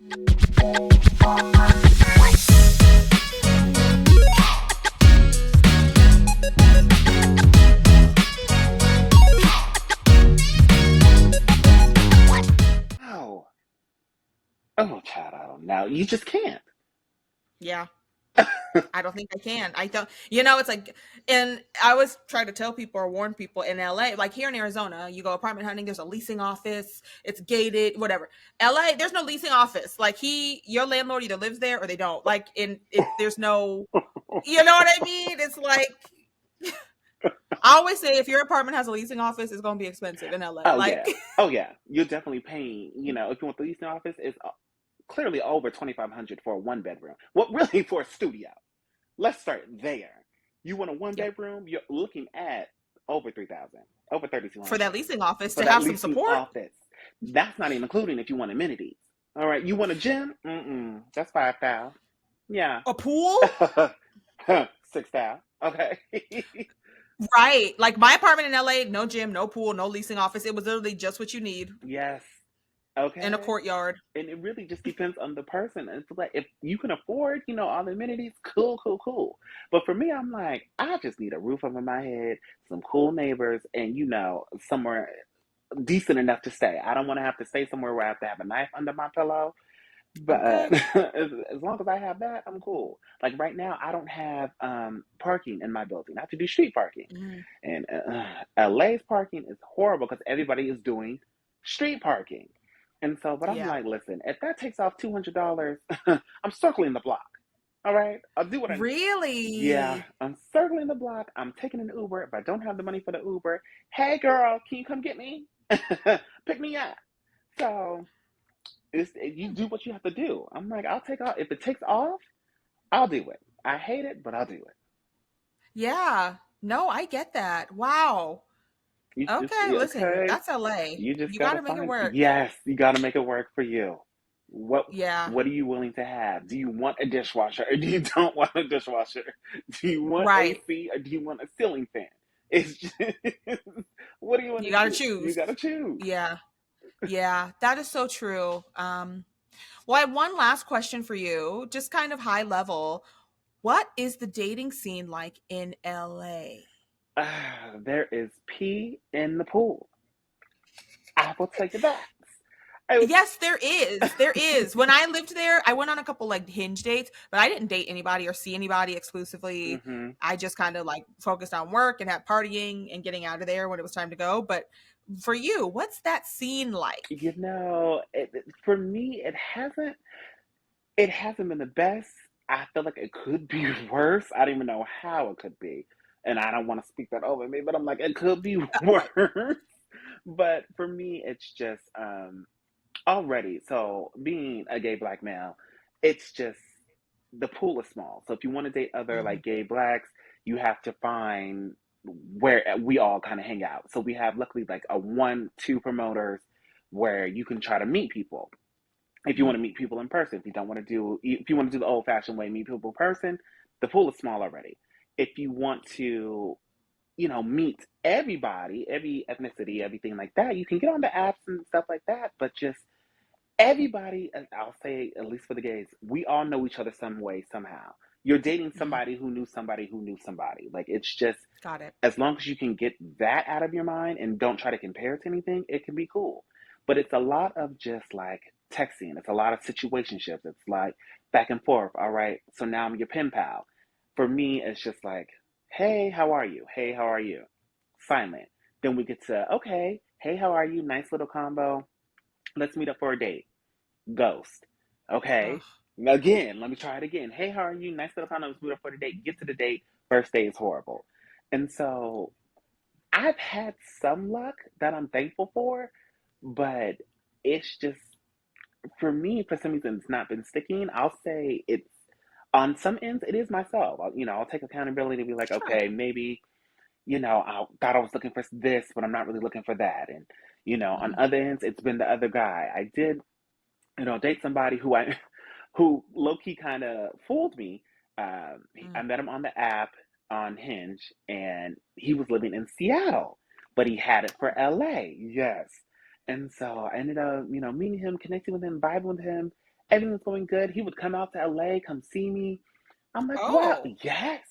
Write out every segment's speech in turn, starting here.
Oh, oh, child, I don't know. You just can't. Yeah. I don't think I can. I don't, it's like, and I always try to tell people or warn people in LA, like here in Arizona, you go apartment hunting, there's a leasing office, it's gated, whatever. LA, there's no leasing office. Like your landlord either lives there or they don't. Like there's no, you know what I mean? It's like, I always say if your apartment has a leasing office, it's going to be expensive in LA. Oh Like, yeah, oh yeah. You're definitely paying. If you want the leasing office, it's clearly over 2,500 for a one bedroom. Well, really for a studio. Let's start there. You want a one yeah, bedroom? You're looking at over 3,000, over for 3,200 that leasing office for to that have some leasing support. office. That's not even including if you want amenities. All right, you want a gym? That's 5,000. Yeah, A pool? 6,000. Okay. Right. Like my apartment in LA, no gym, no pool, no leasing office. It was literally just what you need Yes. in a Okay. courtyard. And it really just depends on the person. It's like if you can afford, all the amenities, cool, cool, cool. But for me, I'm like, I just need a roof over my head, some cool neighbors, and somewhere decent enough to stay. I don't want to have to stay somewhere where I have to have a knife under my pillow. But Okay. as long as I have that, I'm cool. Like right now, I don't have parking in my building. I have to do street parking, Mhm. and LA's parking is horrible because everybody is doing street parking. And so, but I'm Yeah. like, listen, if that takes off $200, I'm circling the block. All right, I'll do what I. Yeah, Really? I'm circling the block. I'm taking an Uber. If I don't have the money for the Uber, hey girl, can you come get me? Pick me up. So you do what you have to do. I'm like, I'll take off. If it takes off, I'll do it. I hate it, but I'll do it. Yeah. No, I get that. Wow. You just Okay, listen, okay. that's LA. You just You got gotta to make it find. work. Yes, you gotta make it work for you. What Yeah. What are you willing to have? Do you want a dishwasher or do you don't want a dishwasher? Do you want Right. AC or do you want a ceiling fan? It's just, what do you want You to got to do? You choose. gotta choose. Yeah. Yeah, that is so true. Well, I have one last question for you, just kind of high level. What is the dating scene like in LA? There is pee in the pool. I will tell you that. I was. Yes, there is. There is. When I lived there, I went on a couple like hinge dates, but I didn't date anybody or see anybody exclusively. Mhm. I just kind of like focused on work and had partying and getting out of there when it was time to go. But for you, what's that scene like? For me, it hasn't been the best. I feel like it could be worse. I don't even know how it could be. And I don't want to speak that over me, but I'm like, it could be worse. But for me, it's just already. So being a gay black male, it's just the pool is small. So if you want to date other Mm-hmm. like gay blacks, you have to find where we all kind of hang out. So we have luckily like a 1, 2 promoters where you can try to meet people if you want to meet people in person. If you want to do the old fashioned way, meet people in person, the pool is small already. If you want to, meet everybody, every ethnicity, everything like that, you can get on the apps and stuff like that. But just everybody, and I'll say at least for the gays, we all know each other some way, somehow. You're dating Mm-hmm. somebody who knew somebody who knew somebody. Like it's just Got it. as long as you can get that out of your mind and don't try to compare it to anything, it can be cool. But it's a lot of just like texting. It's a lot of situationships. It's like back and forth. All right, so now I'm your pen pal. For me, it's just like, hey, how are you? Hey, how are you? Silent. Then we get to, okay, hey, how are you? Nice little combo. Let's meet up for a date. Ghost. Okay. Ugh. Again, let me try it again. Hey, how are you? Nice little combo. Let's meet up for the date. Get to the date. First day is horrible. And so I've had some luck that I'm thankful for, but it's just for me, for some reason, it's not been sticking. I'll say it's on some ends, it is myself. I'll take accountability to be like, Sure. okay, maybe, I thought I was looking for this, but I'm not really looking for that. And, on Mm-hmm. other ends, it's been the other guy. I did, date somebody who low key kind of fooled me. I met him on the app on Hinge, and he was living in Seattle, but he had it for LA. Yes, and so I ended up, meeting him, connecting with him, vibing with him, Everything was going good. He would come out to LA, come see me. I'm like, wow, Oh, yes.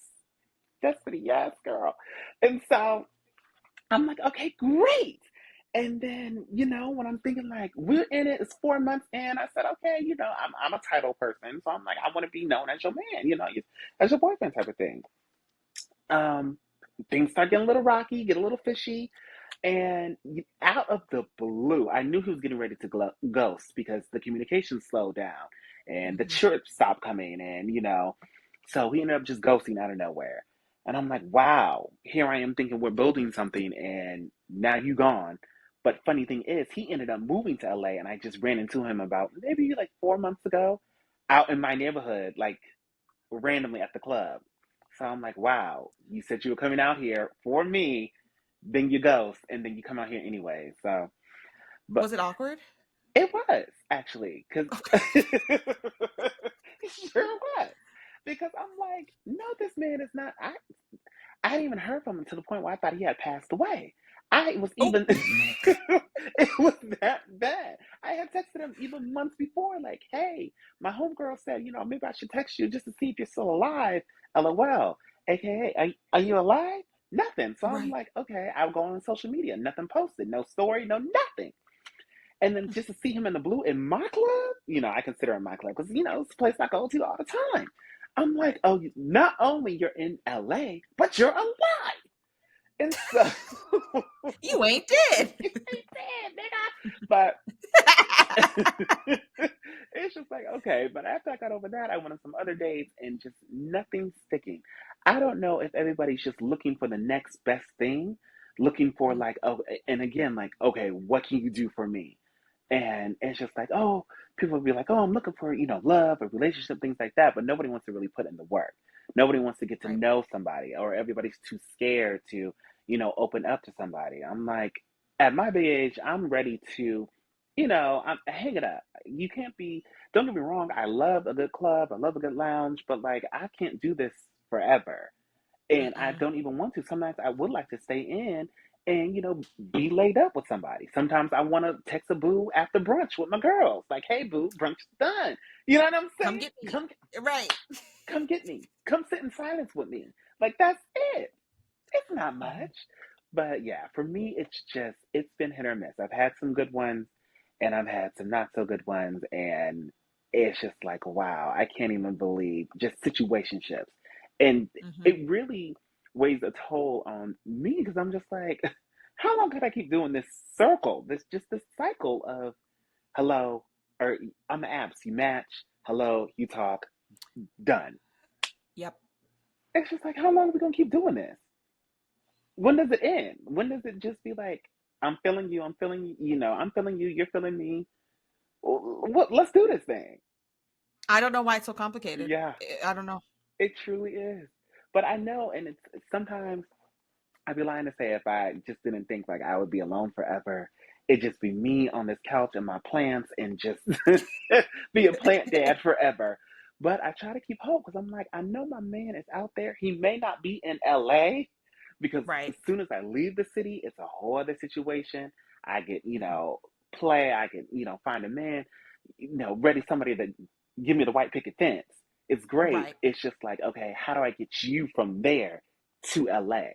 That's pretty yes, girl. And so I'm like, okay, great. And then, when I'm thinking like we're in it, it's 4 months in, I said, okay, I'm a title person. So I'm like, I want to be known as your man, as your boyfriend type of thing. Um, Things start getting a little rocky, get a little fishy. And out of the blue, I knew he was getting ready to ghost because the communication slowed down and the hmm, trips stopped coming. And, so he ended up just ghosting out of nowhere. And I'm like, wow, here I am thinking we're building something and now you gone. But funny thing is, he ended up moving to LA and I just ran into him about maybe like 4 months ago out in my neighborhood, like randomly at the club. So I'm like, wow, you said you were coming out here for me, then you ghost, and then you come out here anyway. So, but was it awkward? it was actually, because it sure was. Because I'm like, no, this man is not. I hadn't even heard from him to the point where I thought he had passed away. I was Oh, even, it was that bad. I had texted him even months before, like, hey, my homegirl said, maybe I should text you just to see if you're still alive. LOL. AKA, are you alive? Nothing. So I'm right. like, okay, I'll go on social media. Nothing posted, no story, no nothing. And then just to see him in the blue in my club, I consider it my club because, it's a place I go to all the time. I'm like, oh, not only you're in LA, but you're alive. And so You ain't dead. you ain't dead, nigga. But it's just like, okay. But after I got over that, I went on some other dates and just nothing sticking. I don't know if everybody's just looking for the next best thing, looking for like, oh, and again, like, okay, what can you do for me? And it's just like, oh, people will be like, oh, I'm looking for, love or relationship, things like that. But nobody wants to really put in the work. Nobody wants to get to Right. know somebody, or everybody's too scared to, open up to somebody. I'm like, at my big age, I'm ready to, hang it up. You can't be, don't get me wrong, I love a good club, I love a good lounge, but like, I can't do this forever. And I Mm-mm. don't even want to. Sometimes I would like to stay in and, be laid up with somebody. Sometimes I want to text a boo after brunch with my girls. Like, hey, boo, brunch is done. You know what I'm Come saying? get me. Right. Come get me. Come sit in silence with me. Like, that's it. It's not Mhm. much. But yeah, for me, it's been hit or miss. I've had some good ones and I've had some not so good ones. And it's just like, wow, I can't even believe just situationships. And Mhm. it really weighs a toll on me because I'm just like, how long could I keep doing this circle? This cycle of hello, or on the apps, you match, hello, you talk, done. Yep. It's just like, how long are we gonna keep doing this? When does it end? When does it just be like, I'm feeling you, I'm feeling I'm feeling you, you're feeling me. What? Let's do this thing. I don't know why it's so complicated. Yeah, I don't know. it truly is. But I know, and it's sometimes I'd be lying to say if I just didn't think like I would be alone forever. It'd just be me on this couch and my plants and just be a plant dad forever. But I try to keep hope because I'm like, I know my man is out there. He may not be in LA because Right. as soon as I leave the city, it's a whole other situation. I get, Mhm. play. I can, find a man, ready somebody to give me the white picket fence. It's great. Right. It's just like, okay, how do I get you from there to LA?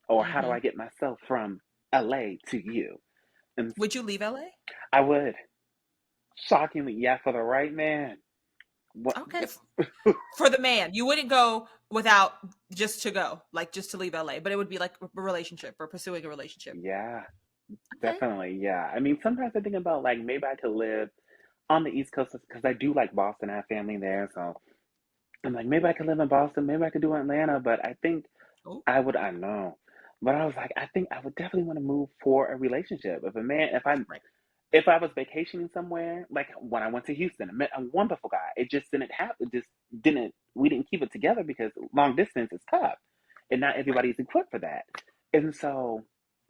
Or how do Mhm. I get myself from LA to you? And Would you leave LA? I would, shockingly, yeah, for the right man. What? Okay. For the man, you wouldn't go without just to go, like just to leave LA, but it would be like a relationship or pursuing a relationship. Yeah, Okay. definitely. Yeah. I mean, sometimes I think about like maybe I could live on the East Coast because I do like Boston. I have family there, so I'm like maybe I could live in Boston. Maybe I could do Atlanta. But I think Oh, I would. I know, but I was like, I think I would definitely want to move for a relationship. If a man, right. if I was vacationing somewhere, like when I went to Houston, I met a wonderful guy. It just didn't happen. It just didn't. We didn't keep it together because long distance is tough, and not Right. everybody's equipped for that. And so,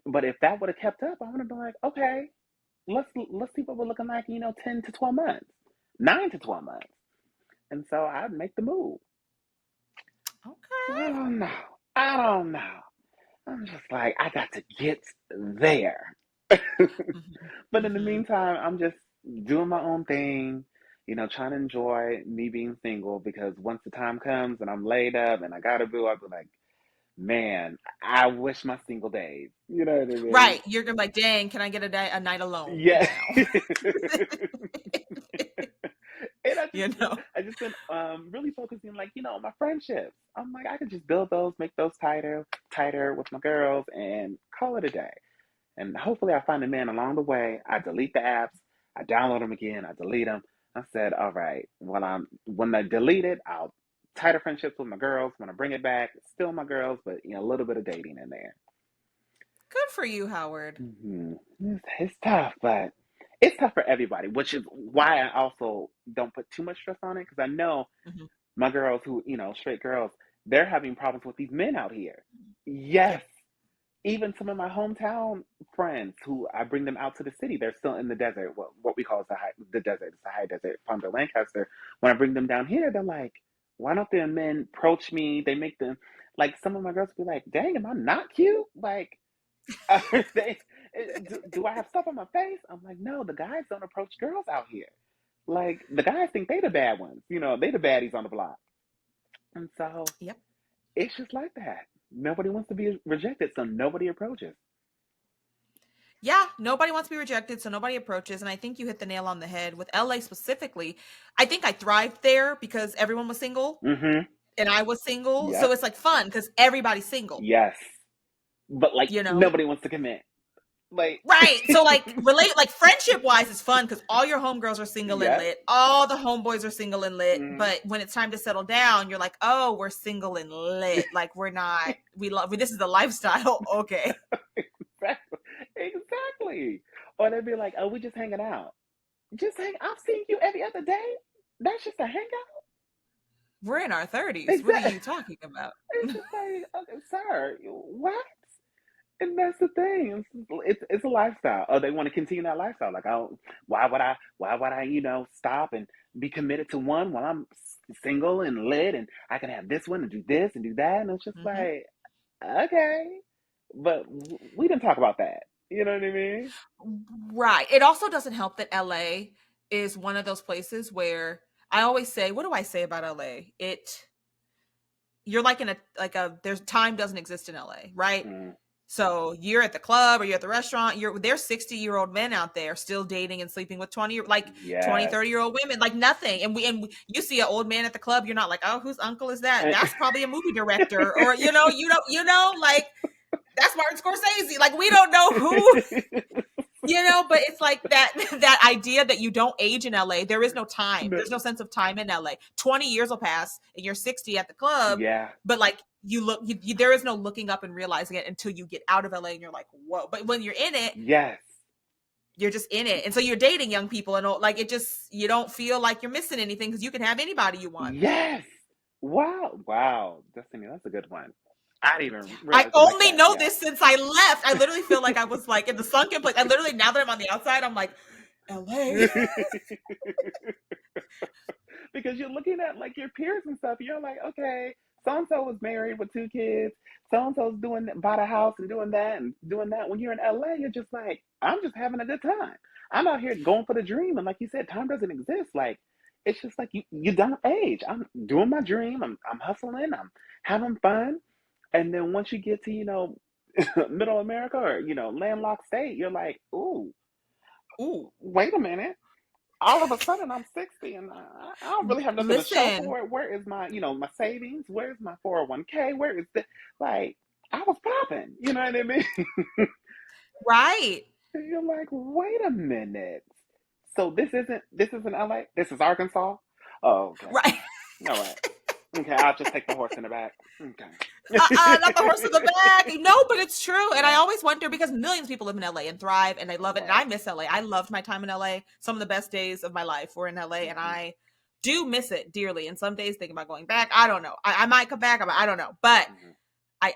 but if that would have kept up, I would have been like, okay, let's see what we're looking like. 10 to 12 months, 9 to 12 months, and so I'd make the move. I Okay. don't know. I don't know. I'm just like I got to get there. Mhm. But in the Mhm. meantime, I'm just doing my own thing, trying to enjoy me being single because once the time comes and I'm laid up and I got a boo, I'll be like, man, I wish my single days. You know what I mean? Right. You're gonna be like, dang, can I get a night alone Yeah. now? And I just You know? I just been really focusing like, on my friendships. I'm like I could just build those, make those tighter with my girls and call it a day. And hopefully I find a man along the way. I delete the apps, I download them again, I delete them. I said, all right, when I delete it, I'll tighter friendships with my girls. When I bring it back, it's still my girls, but a little bit of dating in there. Good for you, Howard. It's tough, but it's tough for everybody, which is why I also don't put too much stress on it because I know Mhm. my girls who, straight girls, they're having problems with these men out here. Yes. Yep. Even some of my hometown friends who I bring them out to the city, they're still in the desert, what we call is the desert, it's the high desert, Palmdale, Lancaster. When I bring them down here, they're like, why don't the men approach me? They make them, like, some of my girls be like, dang, am I not cute? Like, they, do I have stuff on my face? I'm like, no, the guys don't approach girls out here. Like, the guys think they the bad ones, they the baddies on the block. And so Yep. it's just like that. Nobody wants to be rejected, so nobody approaches. Yeah, nobody wants to be rejected, so nobody approaches. And I think you hit the nail on the head with LA specifically. I think I thrived there because everyone was single Mm-hmm. and I was single. So Yep. it's like fun because everybody's single, Yes. But like you know? nobody wants to commit. Like Right. So like like friendship wise, it's fun because all your homegirls are single and Yep. lit. All the homeboys are single and lit. Mm-hmm. But when it's time to settle down, you're like, oh, we're single and lit. Like we're not. We love. This is the lifestyle. Okay. Exactly. Exactly. Or they'd be like, oh, we just hanging out. Just hang I've seen you every other day. That's just a hangout. We're in our 30s. What are Exactly. you talking about? It's just like, okay, sir, what? And that's the thing. It's a lifestyle. Oh, they want to continue that lifestyle. Like, oh, why would I, stop and be committed to one while I'm single and lit and I can have this one and do this and do that. And it's just Hmm. like, okay, but we didn't talk about that. You know what I mean? Right. It also doesn't help that LA is one of those places where I always say, what do I say about LA? You're like in there's time doesn't exist in LA, right? Mm, So you're at the club or you're at the restaurant, there's 60-year-old men out there still dating and sleeping with 20, yes. 30-year-old women, like nothing. You see an old man at the club, you're not like, oh, whose uncle is that? And- That's probably a movie director. Or, like that's Martin Scorsese. Like we don't know who, but it's like that that idea that you don't age in LA. There is no time. No, There's no sense of time in LA. 20 years will pass and you're 60 at the club, yeah. but like there is no looking up and realizing it until you get out of LA and you're like, whoa. But when you're in it, Yes. you're just in it. And so you're dating young people and like it just you don't feel like you're missing anything because you can have anybody you want. Yes. Wow. Wow. Destiny, that's a good one. I didn't even I realize it like only that. know Yeah. this since I left. I literally feel like I was like in the sunken place. I literally now that I'm on the outside, I'm like, LA. Because you're looking at like your peers and stuff. You're like, okay, so and so was married with 2 kids. So and so's bought a house and doing that and doing that. When you're in LA, you're just like, I'm just having a good time. I'm out here going for the dream, and like you said, time doesn't exist. Like it's just like you don't age. I'm doing my dream. I'm hustling. I'm having fun. And then once you get to middle America or landlocked state, you're like, ooh, wait a minute, all of a sudden I'm 60 and I don't really have nothing to show Listen, for it. Where is my savings? Where's my 401k? Where is the like I was popping, you know what I mean? right. And you're like, wait a minute. So this isn't LA. This is Arkansas. Oh, okay. Right. All right. Okay, I'll just take the horse in the back. Okay. Not the horse in the back. No, but it's true. And I Yeah. always wonder because millions of people live in LA and thrive and they love it. And I Right. miss LA. I loved my time in LA. Some of the best days of my life were in LA and Hmm. I do miss it dearly. And some days thinking about going back. I don't know. I might come back. I don't know. But Hmm.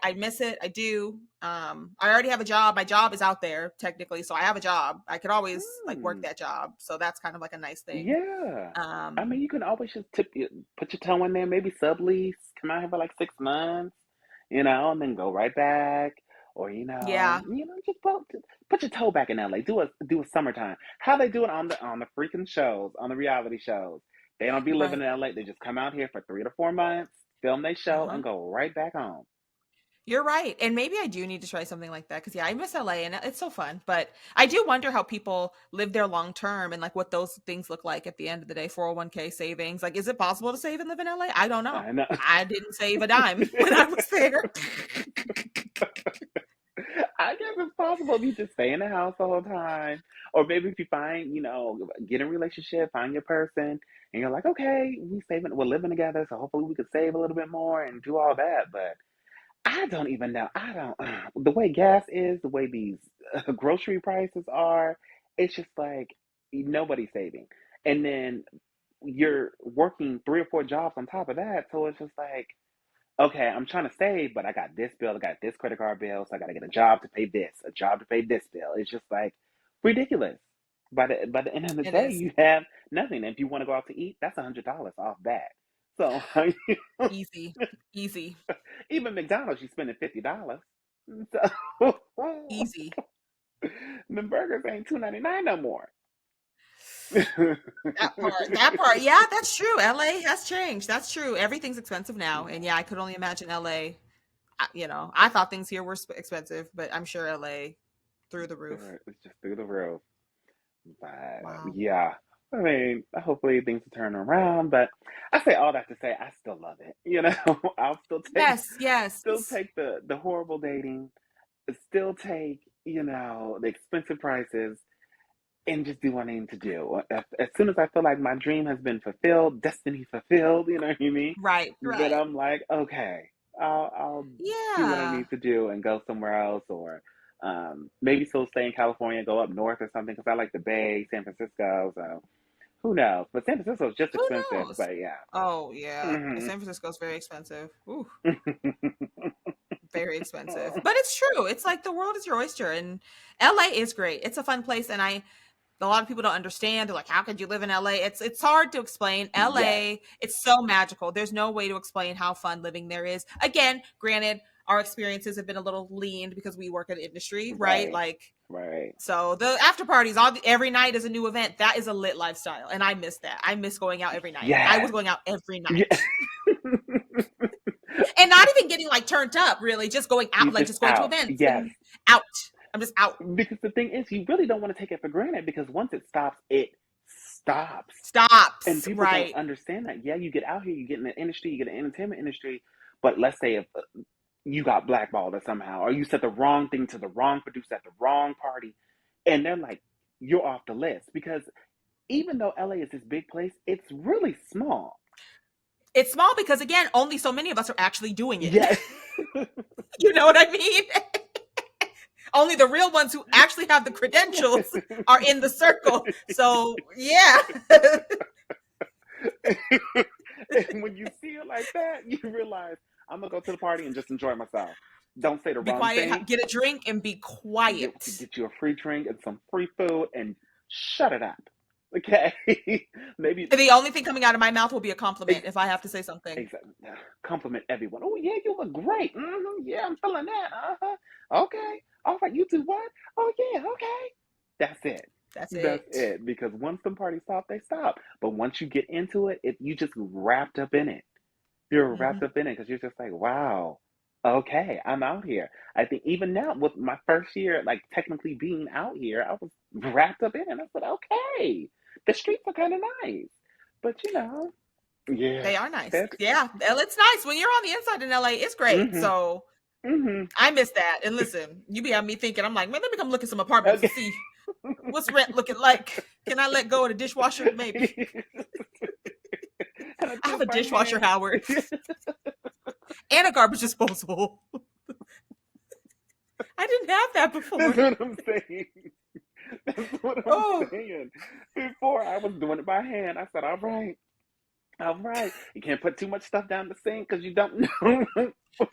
I miss it. I do. I already have a job. My job is out there technically. So I have a job. I could always like work Hmm. that job. So that's kind of like a nice thing. Yeah. I Um, mean, you can always just put your toe in there, maybe sublease, come out here for like 6 months, and then go right back. or Yeah. just put your toe back in LA. Do a summertime. How they do it on the freaking shows, on the reality shows. They don't be living Right. in LA. They just come out here for 3 to 4 months, film their show, Uh-huh. and go right back home. You're right. And maybe I do need to try something like that because, yeah, I miss LA and it's so fun. But I do wonder how people live there long term and like what those things look like at the end of the day. 401k savings. Like, is it possible to save and live in LA? I don't know. I know. I didn't save a dime when I was there. I guess it's possible if you just stay in the house the whole time. Or maybe if you find, get in a relationship, find your person, and you're like, okay, we're living together, so hopefully we could save a little bit more and do all that. But I don't even know. I don't, the way gas is, the way these grocery prices are, it's just like nobody's saving. And then you're working 3 or 4 jobs on top of that, so it's just like, okay, I'm trying to save, but I got this bill, I got this credit card bill, so I got to get a job to pay this, a job to pay this bill. It's just like ridiculous. By the end of the It day, is you have nothing. If you want to go out to eat, that's $100 off that. So easy, easy, even McDonald's, you spending $50. So easy. the burgers ain't $2.99 no more. That part. Yeah, that's true. LA has changed. That's true. Everything's expensive now. And yeah, I could only imagine LA. I thought things here were expensive, but I'm sure LA through the roof. It's just through the roof. But Wow. yeah, I mean, hopefully things will turn around. But I say all that to say, I still love it. I'll Yes, yes. still take the horrible dating, still take the expensive prices, and just do what I need to do. As soon as I feel like my dream has been fulfilled, destiny fulfilled, you know what I mean? Right, Then right. I'm like, okay, I'll do what I Yeah. need to do and go somewhere else, or maybe still stay in California, go up north or something, because I like the Bay, San Francisco. So who knows? But San Francisco is just Who expensive. knows? But yeah. Oh, yeah. Hmm. San Francisco's very expensive. Ooh, very expensive. But it's true. It's like the world is your oyster and LA is great. It's a fun place and a lot of people don't understand. They're like, how could you live in LA? It's hard to explain. Yes. LA, it's so magical. There's no way to explain how fun living there is. Again, granted, our experiences have been a little leaned because we work in the industry, right? Right. Like, Right. so the after parties, every night is a new event. That is a lit lifestyle, and I miss that. I miss going out every night. I was Yes. going out every Yeah. night, and not even getting like turned up. Really, just going out, You like just just going to out. events Yes. and out. I'm just out. Because the thing is, you really don't want to take it for granted because once it stops, it stops. And Stops. people don't Right. understand that. Yeah, you get out here, you get in the industry, you get in the entertainment industry, but let's say if you got blackballed or somehow, or you said the wrong thing to the wrong producer at the wrong party, and they're like, you're off the list. Because even though LA is this big place, it's really small. It's small because again, only so many of us are actually doing it. Yeah. You know what I mean? Only the real ones who actually have the credentials are in the circle. So yeah. And when you see it like that, you realize I'm gonna go to the party and just enjoy myself. Don't say the Be wrong quiet, thing. get a drink, and be quiet. Get you a free drink and some free food and shut it up. Okay? Maybe The only thing coming out of my mouth will be a compliment ex- if I have to say something. compliment everyone. Oh yeah, you look great. Yeah, I'm feeling that. Okay. All right. You do what? Oh yeah. Okay. That's it. That's That's it. it. Because once the parties stop, they stop. But once you get into it, you just wrapped up in it. You're Hmm. wrapped up in it because you're just like, wow, okay, I'm out here. I think even now with my first year, like technically being out here, I was wrapped up in it. I said, okay, the streets are kind of nice, but yeah, They are nice. that, Yeah, it's nice when you're on the inside in LA. It's great. mm-hmm, So mm-hmm, I miss that. And listen, you be having me thinking. I'm like, man, let me come look at some apartments and okay. see what's rent looking like. Can I let go of the dishwasher? Maybe. And I I have twist a my dishwasher, hand. Howard, and a garbage disposal. I didn't have that That's before. what I'm saying. That's what I'm Oh, saying. Before I was doing it by hand. I said, all right. All right. You can't put too much stuff down the sink because you don't know.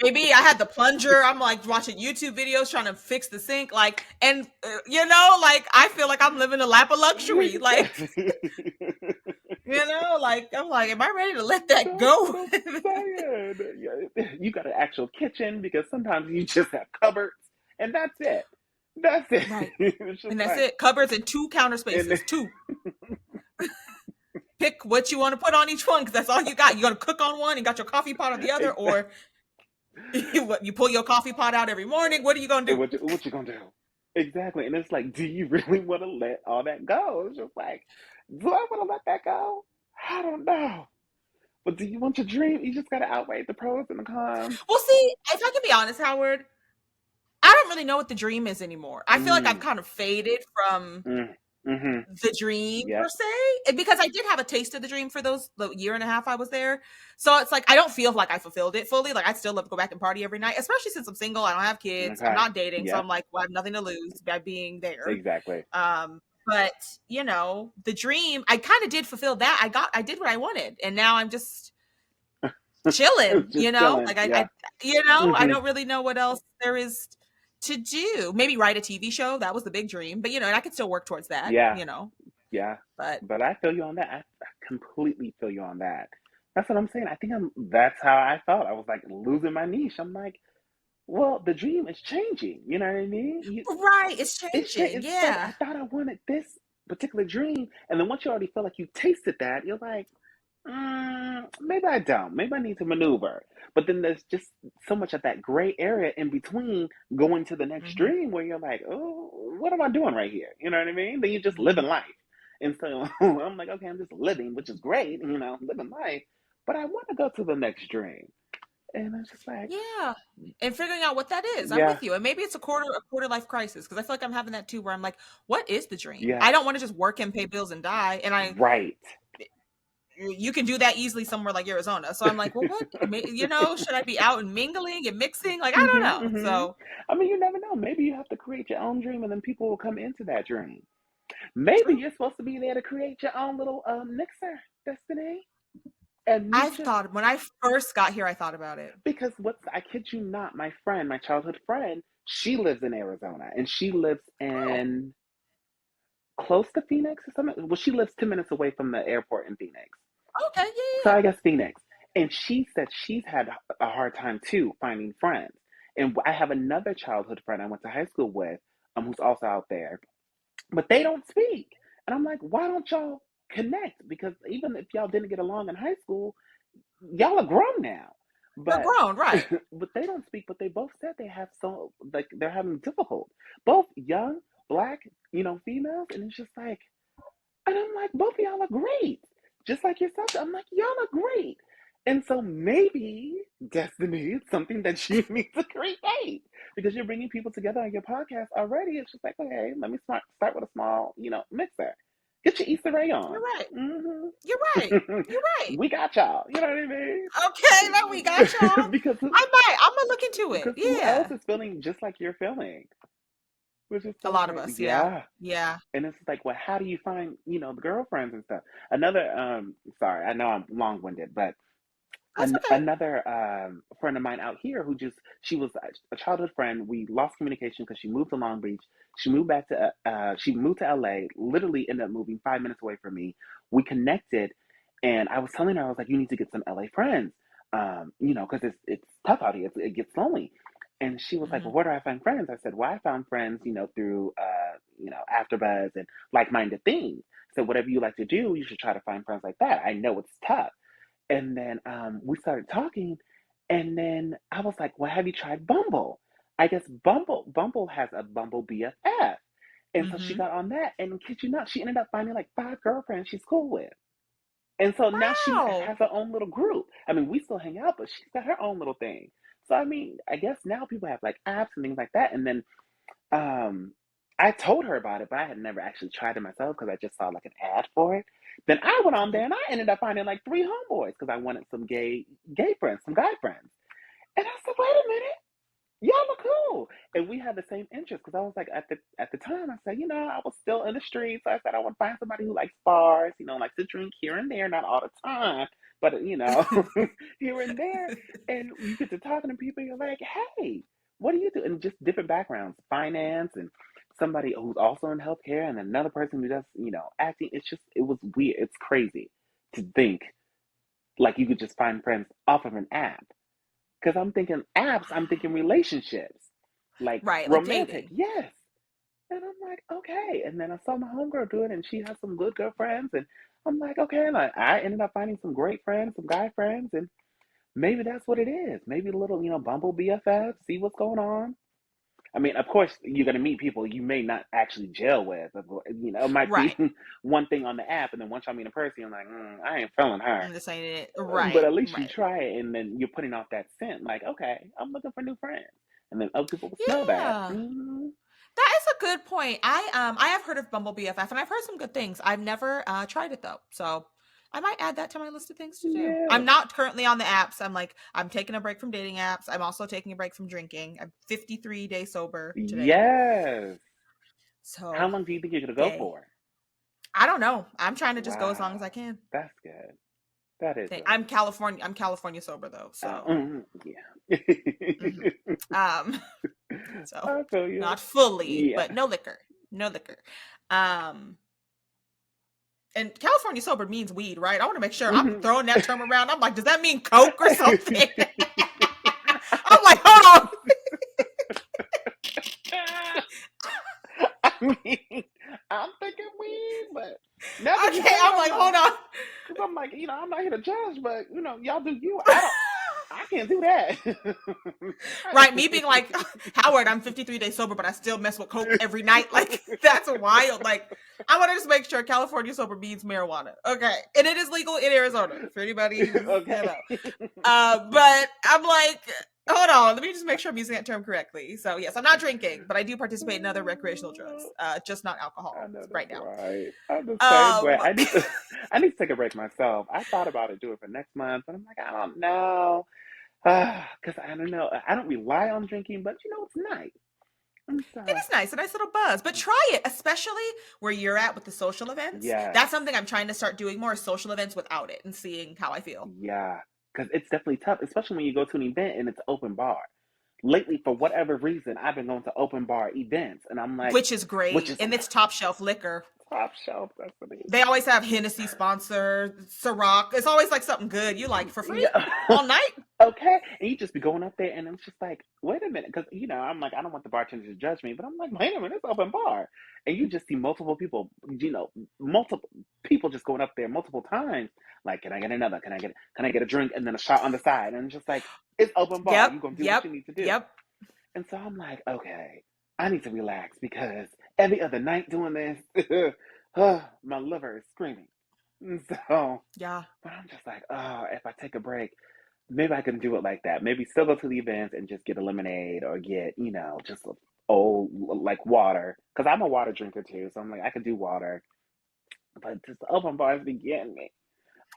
maybe I had the plunger. I'm like watching YouTube videos trying to fix the sink. Like, and like I feel like I'm living a lap of luxury. Like, like I'm like, am I ready to let that That's go? what I'm saying. Yeah, you got an actual kitchen because sometimes you just have cupboards and that's it. That's it. Right. It's just And that's like, it. Cupboards and two counter and spaces. Two. Pick what you want to put on each one because that's all you got. You got to cook on one and got your coffee pot on the other, or you pull your coffee pot out every morning. What are you gonna and do? what you gonna do? Exactly. And it's like, do you really want to let all that go? It's just like, do I want to let that go? I don't know. But do you want your dream? You just gotta outweigh the pros and the cons. Well, see, if I can be honest, Howard, I don't really know what the dream is anymore. I feel like I've Mm, kind of faded from mm-hmm. the dream per Yep. se, because I did have a taste of the dream for the year and a half I was there. So it's like I don't feel like I fulfilled it fully. Like I still love to go back and party every night, especially since I'm single. I don't have kids. I'm Okay. not dating, so Yep. I'm like, well, I have nothing to lose by being there. Exactly. But the dream, I kind of did fulfill that. I did what I wanted, and now I'm just chilling. Just chilling. Like Yeah. I Hmm. don't really know what else there is to do. Maybe write a TV show. That was the big dream, but and I could still work towards that. Yeah. Yeah. But But I feel you on that. I completely feel you on that. That's what I'm saying. I think that's how I felt. I was like losing my niche. I'm like, well, the dream is changing. You know what I mean? right, it's changing. It's like I Yeah. thought I wanted this particular dream, and then once you already feel like you tasted that, you're like, maybe I don't. Maybe I need to maneuver. But then there's just so much of that gray area in between going to the next Hmm. dream where you're like, oh, what am I doing right here? You know what I mean? Then you're just living Hmm. life. And so I'm like, okay, I'm just living, which is great, living life. But I want to go to the next dream. And I'm just like, Yeah. And figuring out what that is. I'm yeah, with you. And maybe it's a quarter life crisis because I feel like I'm having that too where I'm like, what is the dream? yeah, I don't want to just work and pay bills and die. And right. you can do that easily somewhere like Arizona. So I'm like, well, what, should I be out and mingling and mixing? Like, I don't know. Hmm. So I mean, you never know. Maybe you have to create your own dream, and then people will come into that dream. Maybe true. you're supposed to be there to create your own little mixer, Destiny, and I meet your. thought when I first got here, I thought about it. Because I kid you not, my friend, my childhood friend, she lives in Arizona, and she lives Oh, in close to Phoenix or something. Well, she lives 10 minutes away from the airport in Phoenix. okay. So Yeah. I guess Phoenix. And she said she's had a hard time too finding friends. And I have another childhood friend I went to high school with, who's also out there, but they don't speak. And I'm like, why don't y'all connect? Because even if y'all didn't get along in high school, y'all are grown now. You're But grown. Right. but they don't speak. But they both said they have so like they're having difficult. Both young, black, females, and it's just like, and I'm like, both of y'all are great. Just like yourself. I'm like, y'all are great. And so maybe destiny is something that you need to create because you're bringing people together on your podcast already. It's just like, okay, let me start with a small, mixer. Get your Easter egg You're on. right. You're right. Hmm. You're right. We got y'all. You know what I mean? Okay. Now we got y'all. because I might. I'm gonna look into it. who else Yeah. is feeling just like you're feeling? Which is A so lot of crazy. us. Yeah. Yeah. Yeah. And it's like, well, how do you find, the girlfriends and stuff? Another, sorry, I know I'm long-winded, but That's okay. another friend of mine out here she was a childhood friend. We lost communication because she moved to Long Beach. She moved to LA, literally ended up moving 5 minutes away from me. We connected, and I was telling her, I was like, you need to get some LA friends, because it's tough out here. It gets lonely. And she was like, Hmm. well, where do I find friends? I said, well, I found friends, through, AfterBuzz and like-minded things. So whatever you like to do, you should try to find friends like that. I know it's tough. And then we started talking, and then I was like, "Well, have you tried Bumble?" I guess Bumble has a Bumble BFF, and so she Hmm. got on that, and kid you not, she ended up finding like 5 girlfriends she's cool with, and so now she Wow. has her own little group. I mean, we still hang out, but she's got her own little thing. So I mean, I guess now people have like apps and things like that, and then um, I told her about it, but I had never actually tried it myself because I just saw like an ad for it. Then I went on Hmm. there and I ended up finding like 3 homeboys because I wanted some gay friends, some guy friends. And I said, wait a minute, y'all are cool. And we had the same interest because I was like at the time I said, I was still in the streets. So I said I want to find somebody who likes bars, likes to drink here and there, not all the time, but here and there. And you get to talking to people, you're like, hey, what do you do? And just different backgrounds, finance and somebody who's also in healthcare and another person who does, acting. It was weird. It's crazy to think like you could just find friends off of an app. Because I'm thinking apps, I'm thinking relationships. like Right, like romantic. dating. Yes. And I'm like, okay. And then I saw my homegirl do it, and she has some good girl friends, and I'm like, okay. And I ended up finding some great friends, some guy friends, and maybe that's what it is. Maybe a little, Bumble BFF, see what's going on. I mean, of course, you're gonna meet people you may not actually gel with. It might be Right. one thing on the app, and then once y'all meet in person, you're like, I ain't feeling her. I'm just saying it. But Right, at least you right. try it, and then you're putting off that scent. Like, okay, I'm looking for new friends, and then other people will smell that. Yeah. That is a good point. I have heard of Bumble BFF and I've heard some good things. I've never tried it though. So I might add that to my list of things to do. Yeah. I'm not currently on the apps. I'm taking a break from dating apps. I'm also taking a break from drinking. I'm 53 days sober today. Yes. How So, long do you think you're gonna go yay. for? I don't know. I'm trying to just go as long as I Wow, can. that's good. That is really I'm good. California. I'm California sober though. So, Yeah. mhm. um, so I feel you. not fully, Yeah. but no liquor, no liquor. Um, and California sober means weed, right? I want to make sure I'm Mhm. throwing that term around. I'm like, does that mean coke or something? I'm like, hold on. I mean, I'm thinking weed, but now that you Okay, say it, I'm like, hold on. I'm like, I'm not here to judge, but y'all do you. I can't do that. Right, me being like, Howard, I'm 53 days sober, but I still mess with coke every night. Like, that's wild. Like, I want to just make sure California sober means marijuana. Okay, and it is legal in Arizona for anybody Okay. But I'm like, hold on, let me just make sure I'm using that term correctly. So yes, I'm not drinking, but I do participate in other recreational drugs, just not I alcohol know that's right now. right. I'm the same way. Um, I need to take a break myself. I thought about it, do it for next month, but I'm like, I don't know. Because I don't know. I don't rely on drinking, but it's nice. And it so, is nice, a nice little buzz, but try it, especially where you're at with the social events. yes, That's something I'm trying to start doing more social events without it and seeing how I feel. yeah. Because it's definitely tough, especially when you go to an event and it's open bar. Lately, for whatever reason, I've been going to open bar events, and I'm like, Which is which great. is And it's top shelf liquor. top shelf. That's what it They always have Hennessy sponsor, Ciroc. It's always like something good. You like is. for free Yeah. all night? Okay. And you just be going up there, and it's just like, wait a minute. Because, I'm like, I don't want the bartender to judge me, but I'm like, wait a minute, it's open bar. And you just see multiple people, multiple people just going up there multiple times. Like, can I get another? Can I get a drink? And then a shot on the side. And it's just like, it's open bar. Yep, You're going to do what yep, you need to do. yep. And so I'm like, okay, I need to relax because every other night doing this, my liver is screaming. And so, Yeah. but I'm just like, oh, if I take a break, maybe I can do it like that. Maybe still go to the events and just get a lemonade or get, just a old like water. Because I'm a water drinker too. So I'm like, I could do water. But just the open bars be getting me.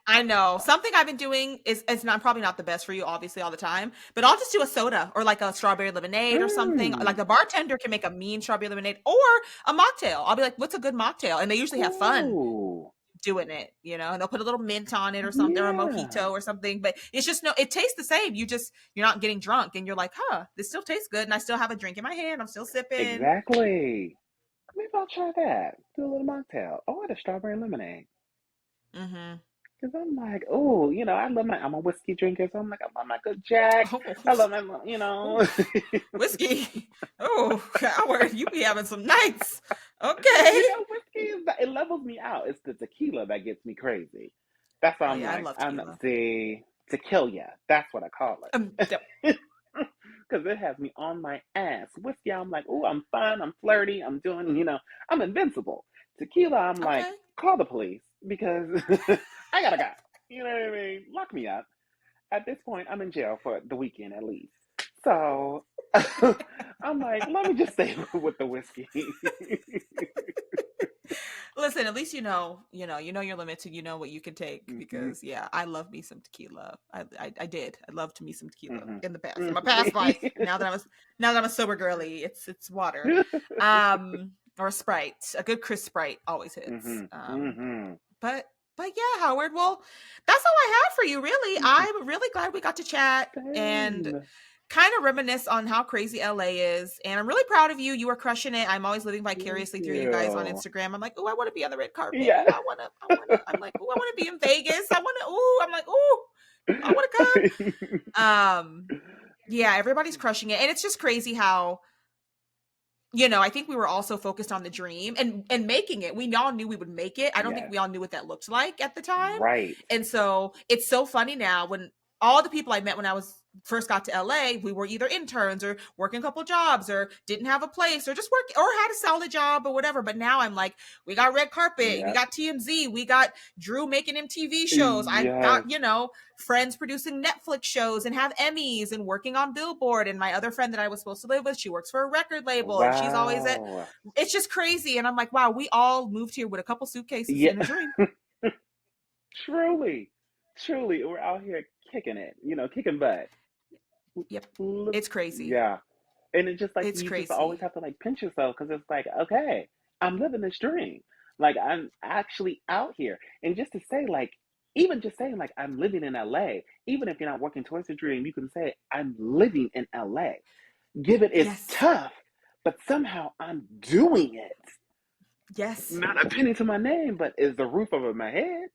I know. Something I've been doing is it's not probably not the best for you, obviously, all the time. But I'll just do a soda or like a strawberry lemonade or something. Like Mm. the bartender can make a mean strawberry lemonade or a mocktail. I'll be like, "What's a good mocktail?" And they usually have fun Ooh. doing it, and they'll put a little mint on it or something, or a Yeah. mojito or something. But it's just no, it tastes the same. You're not getting drunk, and you're like, "Huh, this still tastes good," and I still have a drink in my hand. I'm still sipping. Exactly. Maybe I'll try that. Do a little mocktail. Oh, and a strawberry lemonade. Mm-hmm. Cause I'm like, oh, I'm a whiskey drinker, so I'm like, I love my good Jack. Oh, I love my, oh, whiskey. Oh, Howard, you be having some nights. Okay. whiskey it levels me out. It's the tequila that gets me crazy. That's why Oh I'm yeah, I like, love I'm not tequila. see tequila. That's what I call Yep. it. Cause it has me on my ass. Whiskey, I'm like, oh, I'm fun, I'm flirty, I'm doing, I'm invincible. Tequila, I'm like, Okay. call the police because I gotta go. You know what I mean? Lock me up. At this point, I'm in jail for the weekend at least. So I'm like, let me just stay with the whiskey. Listen, at least you know your limits and you know what you can take Hmm. because yeah, I love me some tequila. I did. I loved me some tequila Hmm. in the past. In my past life. Hmm. Now that I'm a sober girly, it's water. Or a Sprite. A good crisp Sprite always hits. Hmm. Hmm. But yeah, Howard, well, that's all I have for you really. I'm really glad we got to chat and Same. kind of reminisce on how crazy LA is. And I'm really proud of you. You are crushing it. I'm always living Thank vicariously through you guys on you. Instagram. I'm like, oh, I want to be on the red carpet. Yeah. Oh, I'm like, oh, I want to be in Vegas. I'm like, oh, I want to come. Yeah, everybody's crushing it. And it's just crazy how I think we were also focused on the dream and making it. We all knew we would make it. I don't think Yes. we all knew what that looked like at the time. Right. And so it's so funny now when all the people I met when I was first got to LA, we were either interns or working a couple jobs or didn't have a place or just work or had a solid job or whatever. But now I'm like, we got red carpet, we Yep. got TMZ, we got Drew making MTV shows. I got, Yes. friends producing Netflix shows and have Emmys and working on Billboard. And my other friend that I was supposed to live with, she works for a record label and she's always at, Wow. it's just crazy. And I'm like, wow, we all moved here with a couple suitcases Yeah. and a dream. Truly. Truly. We're out here kicking it, kicking butt. Yep. Look, It's crazy. yeah. And it's just like It's you just always crazy. have to like pinch yourself because it's like, okay, I'm living this dream. Like I'm actually out here. And just to say, like, even just saying like I'm living in LA, even if you're not working towards the dream, you can say I'm living in LA. Given it's Yes. tough, but somehow I'm doing it. Yes. Not a penny to my name, but is the roof over my head.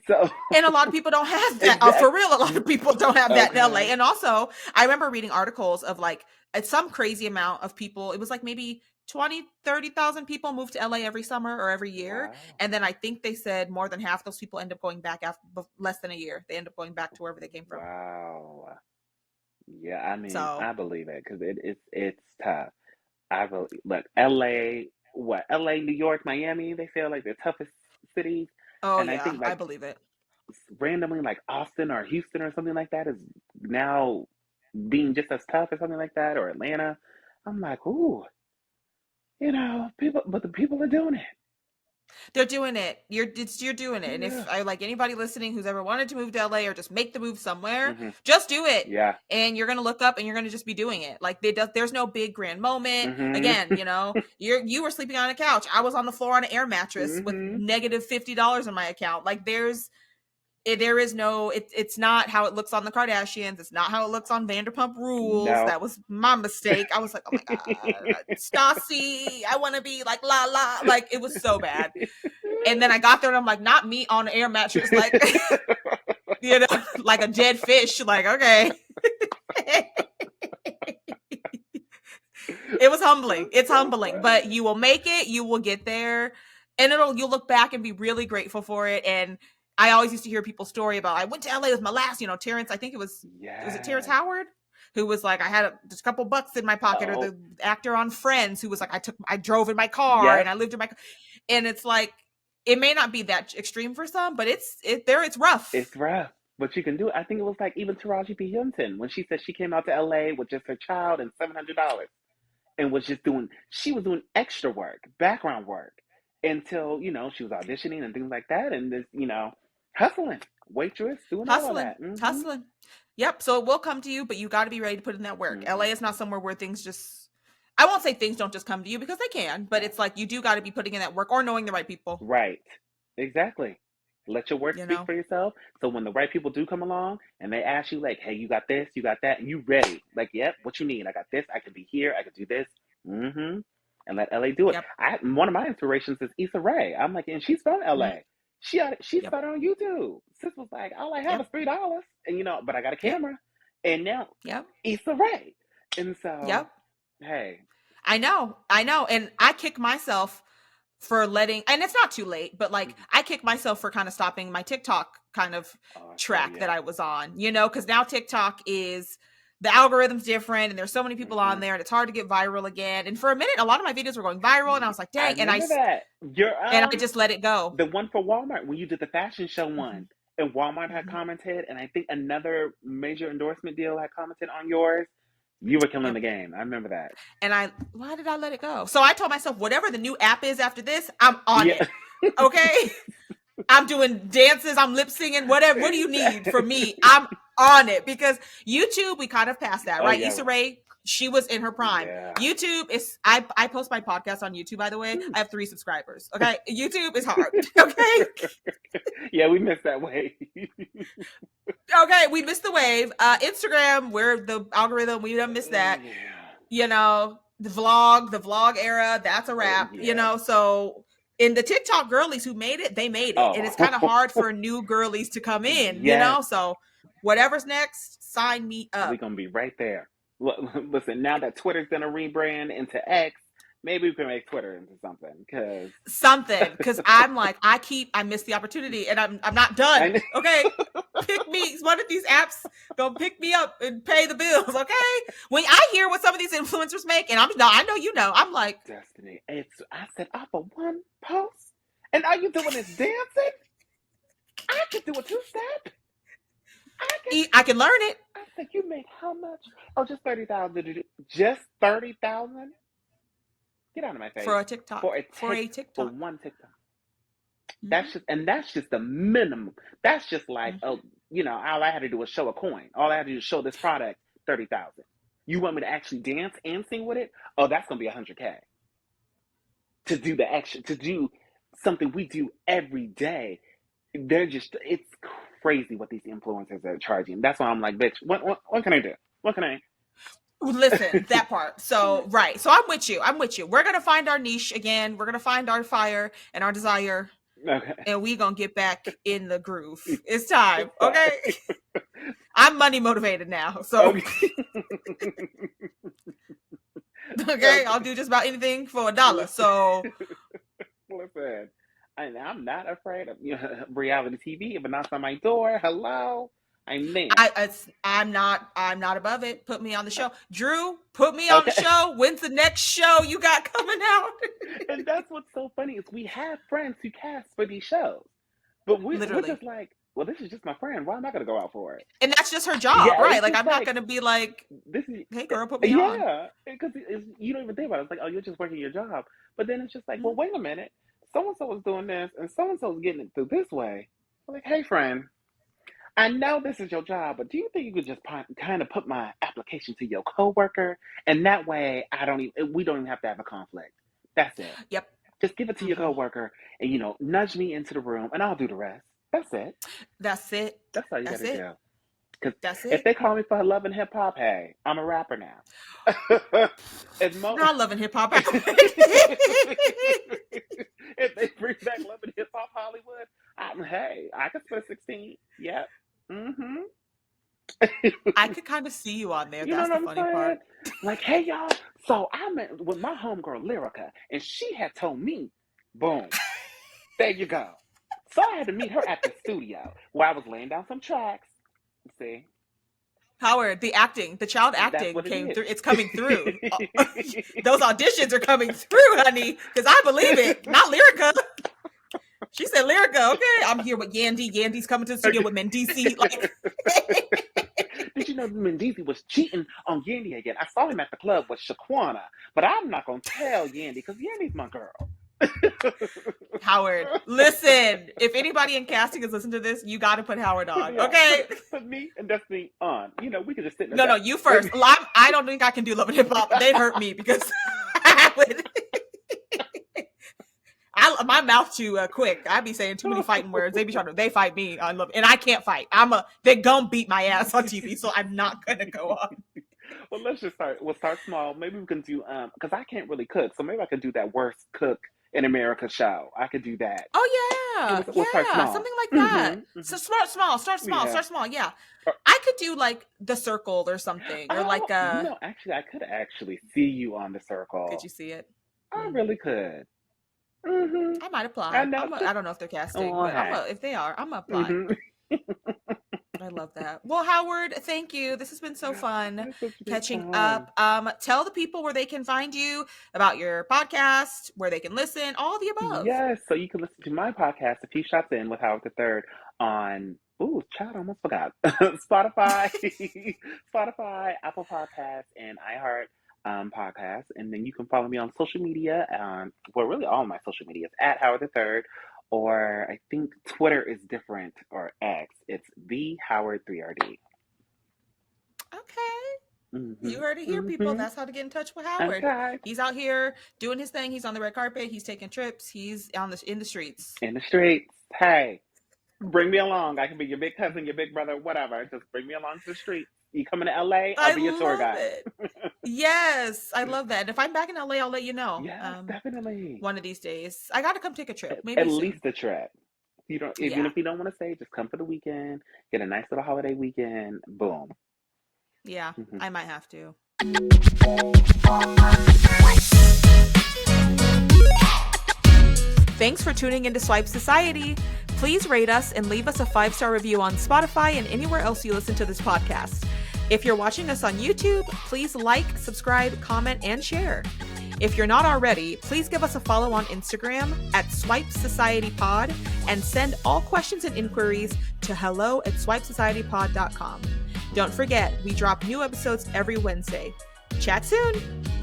So And a lot of people don't have that. exactly. For real, a lot of people don't have that in LA. Okay. And also, I remember reading articles of like some crazy amount of people. It was like maybe 20, 30,000 people move to LA every summer or every year. Wow. And then I think they said more than half those people end up going back after less than a year. They end up going back to wherever they came from. Wow. Yeah, I mean, So, I believe it because it's tough. I believe, look, LA, what, LA, New York, Miami, they feel like the toughest cities. oh And I yeah, think I like believe it. randomly like Austin or Houston or something like that is now being just as tough as something like that or Atlanta. I'm like, ooh, people, but the people are doing it. They're doing it. You're doing it. And if Yeah. I like anybody listening who's ever wanted to move to LA or just make the move somewhere, Hmm. just do it. Yeah. And you're gonna look up and you're gonna just be doing it. Like there's no big grand moment. Hmm. Again, you were sleeping on a couch. I was on the floor on an air mattress with Hmm. negative $50 in my account. Like there is no it's not how it looks on the Kardashians. It's not how it looks on Vanderpump Rules. No. That was my mistake. I was like, oh my god, Stassi, I want to be like la la. Like it was so bad. And then I got there and I'm like, not me on an air mattress, like like a dead fish. Like, okay. It was humbling. That's It's so humbling, but funny. you will make it. You will get there, and you'll look back and be really grateful for it. And I always used to hear people's story about I went to LA with my last, Terrence. I think it Terrence Yes. Howard who was like I had just a couple bucks in my pocket, or Oh, the actor on Friends who was like I drove in my car and yep. I lived in my car. And it's like it may not be that extreme for some, but it's rough. It's rough, but you can do it. I think it was like even Taraji P. Henson when she said she came out to LA with just her child and $700 and was just she was doing extra work, background work until, she was auditioning and things like that. And this, hustling, waitress, doing all of Hustling, that. Hmm. hustling. Yep. So it will come to you, but you got to be ready to put in that work. LA Hmm. is not somewhere where things just, I won't say things don't just come to you because they can, but No. it's like you do got to be putting in that work or knowing the right people, Right. Exactly. Let your work you speak know? for yourself. So when the right people do come along and they ask you, like, hey, you got this, you got that, and you ready. Like, yep, what you need? I got this, I can be here, I can do this. Mm-hmm. And let LA do it. Yep. One of my inspirations is Issa Rae. I'm like, and she's from Mm, LA. She yep. started on YouTube. Sis was like, all I have Yep. is $3. And but I got a Yep. camera. And now Yep. Issa Rae. And so, Yep. hey. I know. I know. And I kick myself for letting, and it's not too late, but like Mhm. I kick myself for kind of stopping my TikTok kind of Oh track that yeah. I was on, because now TikTok is the algorithm's different and there's so many people on Hmm. there and it's hard to get viral again. And for a minute, a lot of my videos were going viral and I was like, I dang. remember that. Your And I just let it go. the one for Walmart when you did the fashion show Hmm. one, and Walmart had Hmm. commented, and I think another major endorsement deal had commented on yours. You were killing Yep. the game. I remember that. And why did I let it go? So I told myself, whatever the new app is after this, I'm on Yeah. it. Okay. I'm doing dances, I'm lip singing, whatever. What do you need from me? Exactly. I'm on it because YouTube, we kind of passed that, Oh right? yeah. Issa Rae, she was in her prime. Yeah. YouTube is, I post my podcast on YouTube, by the way. Hmm. I have 3 subscribers. Okay. YouTube is hard. Okay. Yeah, we missed that way. Okay. We missed the wave. Instagram, we're the algorithm. We don't miss that. Yeah. The vlog era, that's a wrap, Yes. so in the TikTok girlies who made it, they made it. And it's kind of Oh. hard for new girlies to come in, Yes. so whatever's next, sign me We're up. gonna be right there. Listen, now that Twitter's gonna rebrand into X, maybe we can make Twitter into something because Something, because I'm like, I miss the opportunity, and I'm not I done. know. Okay, pick me. One of these apps gonna pick me up and pay the bills. Okay, when I hear what some of these influencers make, and I know you know, I'm like, Destiny. I said off of one post, and all you doing is dancing. I could do a two-step. I could. I can learn it I said you made how much? Oh, just 30,000. Just 30,000. Get out of my face for a TikTok, for a for a for TikTok. one TikTok. Mm-hmm. That's just the minimum. That's just like, Mm-hmm. oh, all I had to do was show a coin. All I had to do was show this product 30,000. You want me to actually dance and sing with it? Oh, that's gonna be 100K to do the action, to do something we do every day. It's crazy what these influencers are charging. That's why I'm like, bitch, what can I do? What can I? Listen, that part. So, right. So I'm with you. I'm with you. We're going to find our niche again. We're going to find our fire and our desire, Okay. and we going to get back in the groove. It's time. It's Okay. fine. I'm money motivated now. So, Okay. okay, I'll do just about anything for $1. So, Listen, I'm not afraid of reality TV. If it knocks on my door, hello, I'm there. I'm not above it. Put me on the show. Drew, put me on the Okay. show. When's the next show you got coming out? And that's what's so funny is we have friends who cast for these shows, but we're Literally. just like, well, this is just my friend. Why am I gonna go out for it? And that's just her job, Yeah, right? it's Like, just I'm not like going to be like, this is hey, girl, put me on. yeah, because you don't even think about it. It's like, oh, you're just working your job, but then it's just like, well, Mhm. wait a minute, so and so was doing this, and so is getting it through this way. I'm like, hey, friend, I know this is your job, but do you think you could just kind of put my application to your coworker, and that way we don't even have to have a conflict. That's it. Yep. Just give it to your Hmm. coworker, and nudge me into the room, and I'll do the rest. That's it. That's it. That's all you got That's to it. do. Because That's if it. they call me for love and hip hop, hey, I'm a rapper now. It's Not loving hip hop. If they bring back love and hip hop Hollywood, hey, I can split 16. Yep. Mm-hmm. I could kind of see you on there. You know That's what the I'm funny saying? part. Like, hey y'all. So I met with my homegirl Lyrica, and she had told me, boom, there you go. So I had to meet her at the studio where I was laying down some tracks. See, Howard, the child that's acting what it came is. through. It's coming through. Those auditions are coming through, honey, because I believe it. Not Lyrica. She said Lyrica. Okay, I'm here with Yandy. Yandy's coming to the studio with Mendici. Like, Did you know Mendici was cheating on Yandy again? I saw him at the club with Shaquana, but I'm not gonna tell Yandy because Yandy's my girl. Howard, listen. If anybody in casting is listening to this, you got to put Howard Put on. me on. Okay. Put me and Destiny on. We could just sit in the No, back. you first. I don't think I can do love and hip hop. They'd hurt me because I would. My mouth too quick. I be saying too many fighting words. They fight me on love, and I can't fight. They gonna beat my ass on TV, so I'm not gonna go on. Well, let's just start. We'll start small. Maybe we can do because I can't really cook, so maybe I could do that worst cook in America show. I could do that. Oh yeah, We'll start yeah, small. something like that. Mm-hmm, So mm-hmm. start small. Yeah. Start small. Yeah, Or- I could do like The Circle or something, or like actually, I could actually see you on the circle. Could you see it? I really could. Mm-hmm. I might apply. I know. I don't know if they're casting, Oh, but if they are, I'm gonna apply. Mm-hmm. I love that. Well, Howard, thank you. This has been so fun catching fun. up. Tell the people where they can find you, about your podcast, where they can listen, all the above. Yes, so you can listen to my podcast, A Few Shots In with Howard the Third, on child, I almost forgot. Spotify, Spotify, Apple Podcasts, and iHeart Podcasts. And then you can follow me on social media. Really all my social media is at Howard the Third, or I think Twitter is different, or X. It's the Howard 3RD. Okay. Mm-hmm. You heard it here, people. That's how to get in touch with Howard. Okay. He's out here doing his thing. He's on the red carpet. He's taking trips. He's in the streets. In the streets. Hey, bring me along. I can be your big cousin, your big brother, whatever. Just bring me along to the street. You coming to LA? I'll be your tour guide. Yes, I love that. And if I'm back in LA, I'll let you know. Yes, definitely. One of these days, I got to come take a trip. Maybe at soon. least a trip. Even if you don't want to stay, just come for the weekend. Get a nice little holiday weekend. Boom. Yeah, I might have to. Thanks for tuning into Swipe Society. Please rate us and leave us a 5-star review on Spotify and anywhere else you listen to this podcast. If you're watching us on YouTube, please like, subscribe, comment, and share. If you're not already, please give us a follow on Instagram at Swipe Society Pod and send all questions and inquiries to hello@swipesocietypod.com. Don't forget, we drop new episodes every Wednesday. Chat soon!